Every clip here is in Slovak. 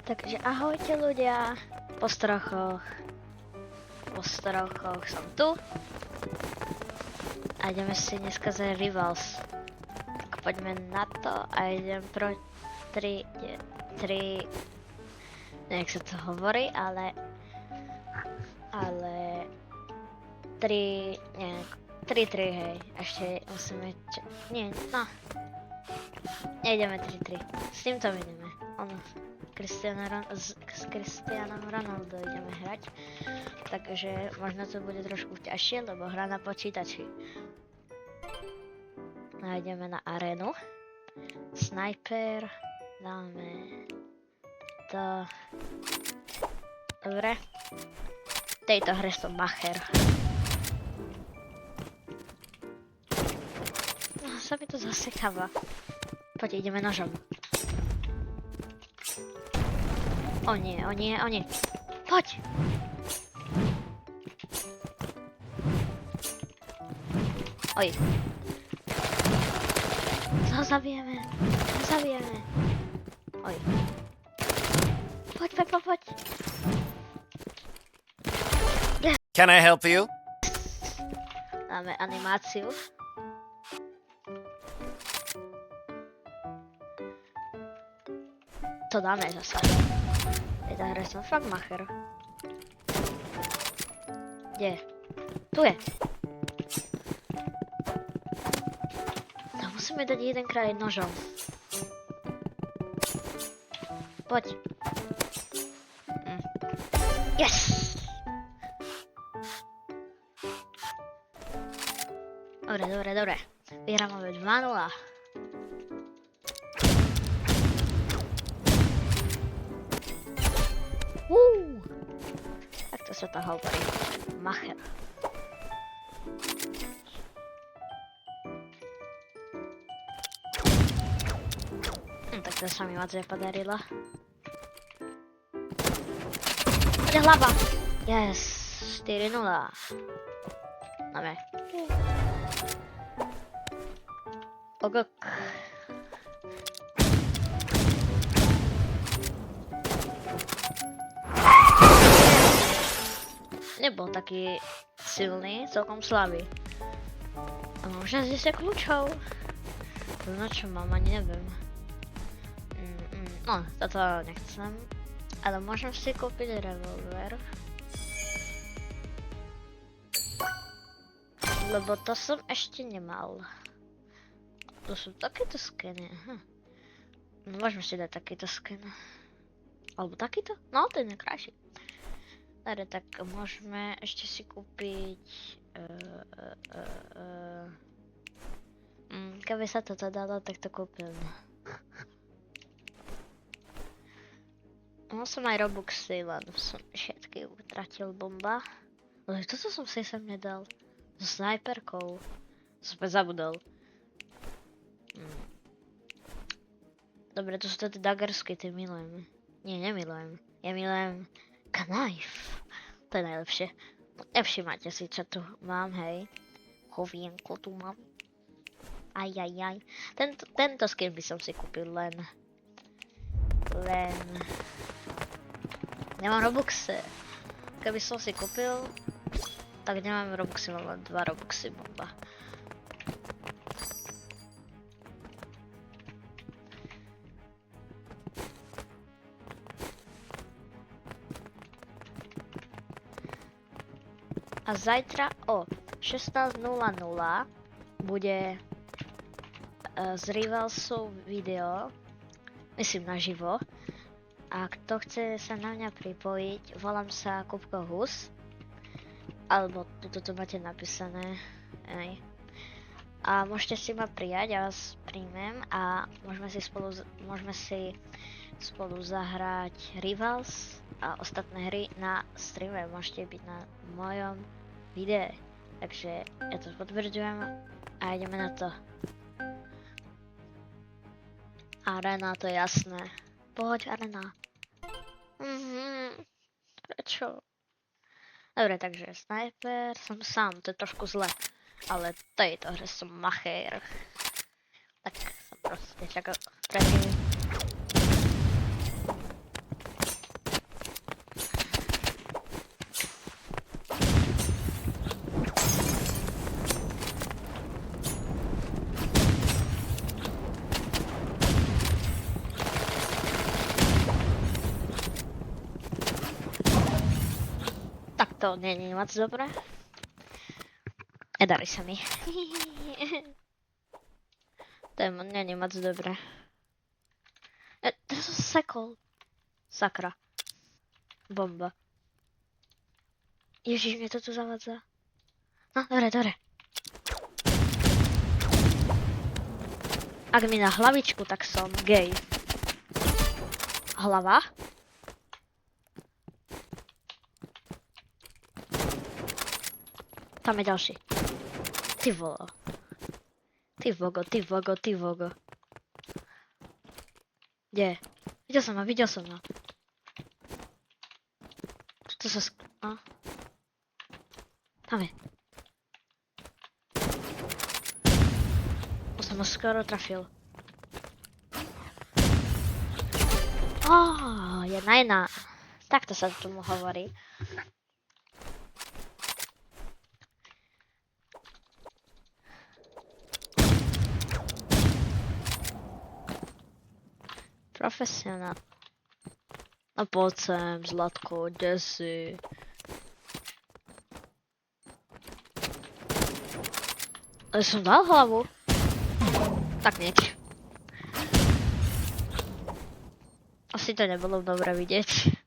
Takže ahojte ľudia, po strochoch som tu a ideme si dneska za Rivals. Tak poďme na to a idem pro 3, nejak sa to hovorí, ale 3, 3, hej, ešte musíme, nejdeme 3, s týmto ideme, s Cristianom Ronaldo ideme hrať, takže možno to bude trošku ťažšie, lebo hra na počítači. Ideme na arénu, sniper, dáme to, dobre, v tejto hre som macher. No, sa mi to zasekáva. Poď, ideme nožom. O nie. Poď! Oj. Co ho zabijeme? Oj. Poď. Can I help you? Dáme animáciu. To dáme zase. Tejto hre som fakt macher. Kde? Tu je. To musíme dať jedenkrát nožom. Poď. Yes! Dobre. Vyhráme 2-0. Tak to sa to hovorí. Macher. Tak to sa mi moc nepodarilo. Kde hlava? Yes, 4-0. Dáme. Ogok. Nebol taký silný, celkom slabý. A mám 60 kľúčov. No čo mám, ani neviem. No, toto nechcem. Ale môžem si kúpiť revolver. Lebo to som ešte nemal. To sú takéto skeny. Môžeme si dať takýto sken. Alebo takýto? No, to je najkrajší. Dobre, tak môžeme ešte si kúpiť... Keby sa toto dalo, tak to kúpim. Mal som aj Robuxy, len som všetky utratil, bomba. Ale toto som si sem nedal. So snajperkou. Som zabudol. Dobre, to sú tie daggersky, tie milujem. Nie, nemilujem. Ja milujem knife. To je najlepšie. Nevšimáte si, čo tu mám, hej. Hovienko tu mám. Ajajaj. Tento skin by som si kúpil len... Nemám Robuxy. Keby som si kúpil, tak nemám Robuxy, mám len 2 Robuxy, bomba. A zajtra o 16:00 bude z Rivalsov video, myslím naživo. A kto chce sa na mňa pripojiť, volám sa Kupko Hus. Alebo tuto máte napísané. Aj. A môžete si ma prijať, ja vás príjmem a môžeme si spolu zahrať Rivals a ostatné hry na streame. Môžete byť na mojom videu. Takže ja to potvrdzujem a ideme na to. Arena, to je jasné. Poď, arena. Prečo? Dobre, takže sniper, som sám, to je trošku zle. Ale v tejto hre som macher. Tak som proste čakal tretí. to nie je moc dobré. Nedarí sa mi. To nie je moc dobré. To som sekol. Sakra. Bomba. Ježiš, mne to tu zavadza. No, dobre. Ak mi na hlavičku, tak som gay. Hlava? Tam je ďalší. Ty volo. Ty vogo. Kde? Videl som ho. To sa no. Tam je. To som ho skoro trafil. Jedna. Takto sa tomu hovorí. Profesionál. No poď sem, Zlatko, kde si? Ale som dal hlavu. Tak nič. Asi to nebolo dobre vidieť.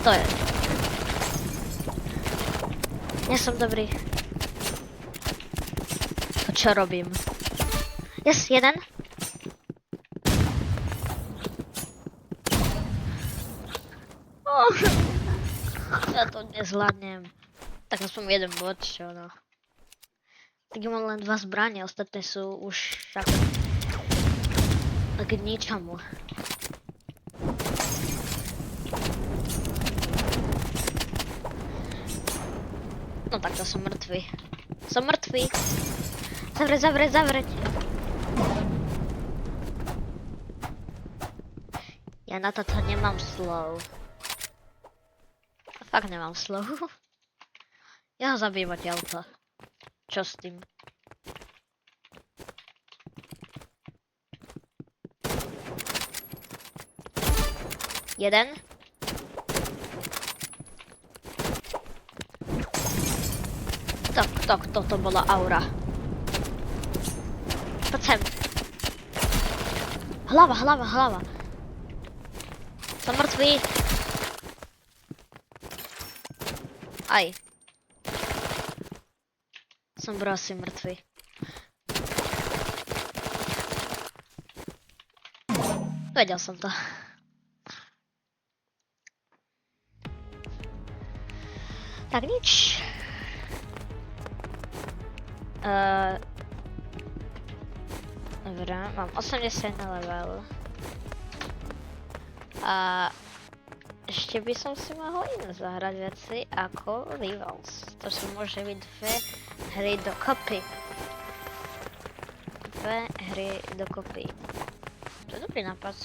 To je. Nie som dobrý. To čo robím? Yes, jeden. Ja to nezvládnem. Tak aspoň jeden bod, čo no. Tak mám len 2 zbrane, ostatné sú už tak k ničomu. No tak to som mŕtvy. Zavreť. Ja na toto nemám slov. Fakt nemám slov. Ja ho zabijem odtiaľto. Čo s tým? Jeden. Toto bola aura. Poď sem. Hlava. Som mŕtvý. Aj. Som asi mŕtvý. Vedel som to. Tak nič. Dobre, mám 81 level. A ešte by som si mohol iné zahrať veci ako Rivals. To sú môže byť 2 hry dokopy. 2 hry dokopy. To je dobrý nápad.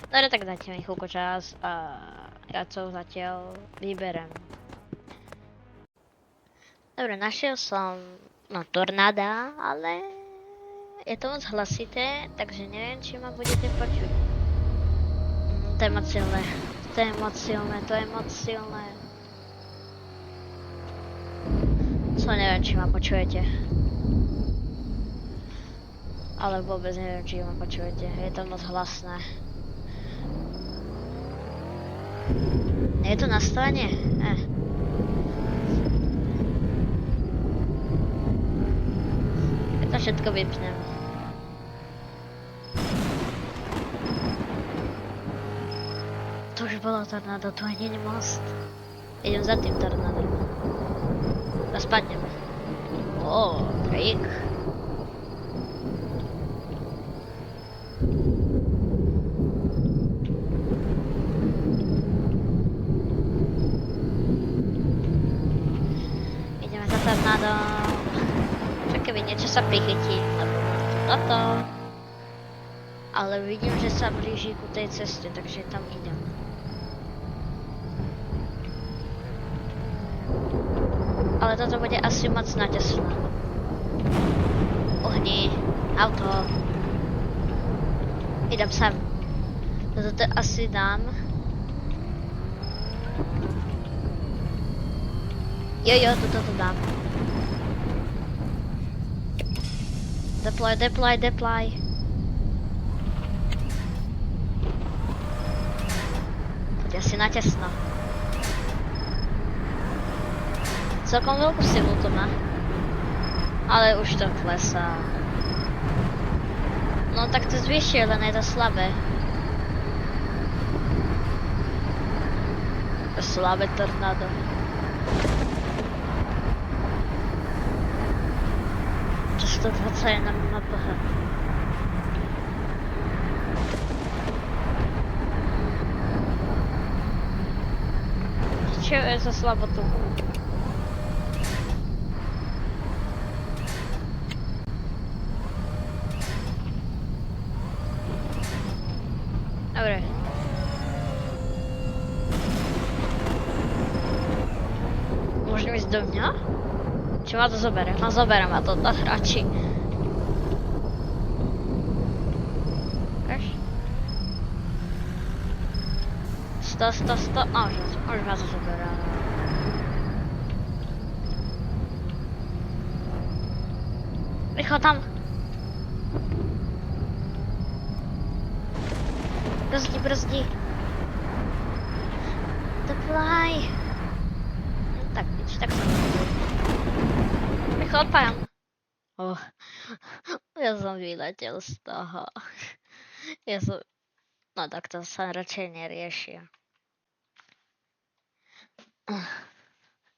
Dobre, tak dajte mi chvíľku čas a ja to zatiaľ vyberem. Dobre, našiel som tornáda, ale je to moc hlasité, takže neviem, či ma budete počuť. To je moc silné. To je moc silné. Co neviem, či ma počujete. Ale vôbec neviem, či ma počujete. Je to moc hlasné. Je to nastavenie? To všetko vypnem. To už bolo tornádo, to ani nie je most. Idem za tým tornádom. A spadnem. Trik. Ideme za tornádom. Keby niečo sa prichytí, lebo mám tu toto. Ale vidím, že sa blíži ku tej ceste, takže tam idem. Ale toto bude asi moc natesno. Ohni, auto. Idem sem. Toto asi dám. Jo, toto dám. Deploy. Poď asi na tesno. Celkom veľkú silu to má. Ale už to klesá. No tak to zvýšil, len je to slabé. Slabé tornádo. To 121 mph. Čo je za slabotu? Dobre. Môžem ísť do mňa? Či ma to zoberie? No zoberie ma to na hráči. Vieš? 100. No už ma to zoberie. Rýchlo tam. Brzdi. Deploy. Tak, nič, tak som rýchlo odpájam. Ja som vyletel z toho. No tak to sa radšej nerieši.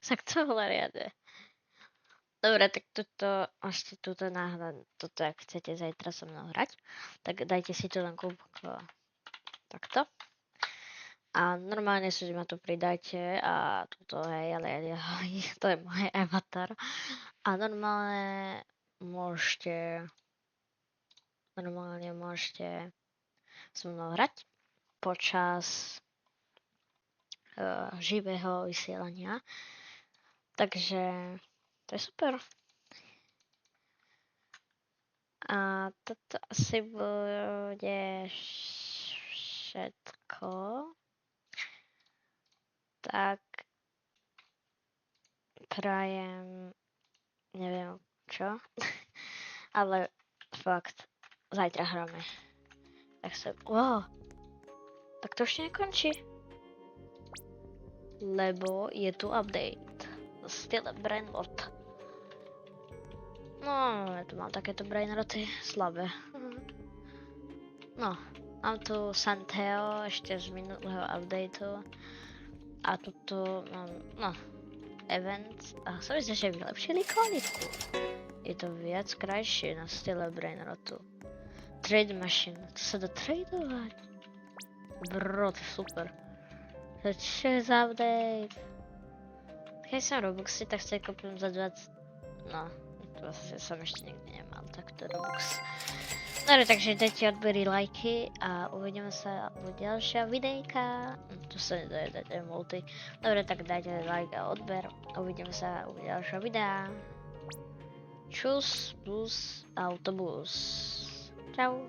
Tak to riade. Dobre, tak ešte tuto náhľad, toto ak chcete zajtra so mnou hrať, tak dajte si tu len kúbko takto. A normálne si ma tu pridajte a tuto, hej, ale to je môj avatar. A normálne môžete so mnou hrať počas živého vysielania. Takže to je super. A toto asi bude všetko. Tak prajem neviem čo, ale fakt zajtra hráme. Tak sa... Wow! Tak to ešte nekončí. Lebo je tu update. Still brainrot. No, ja tu mám takéto brainroty slabé. No, mám tu Santeo ešte z minulého updateu. A tuto mám, no, event. A som myslel, že vylepšili kvalitku. Je to viac krajšie na style brainrotu. Trade machine, to sa dá tradovať. Bro, to je super. To čo je za update? Keď som Robuxy, tak si kúpim za 20... No, to asi som ešte nikdy nemal takto Robux. Dobre, takže dajte odbery, lajky a uvidíme sa u ďalšieho videjka. Tu sa nedá dať multi. Dobre, tak dajte like a odber. Uvidíme sa u ďalšieho videa. Čus plus autobus. Čau.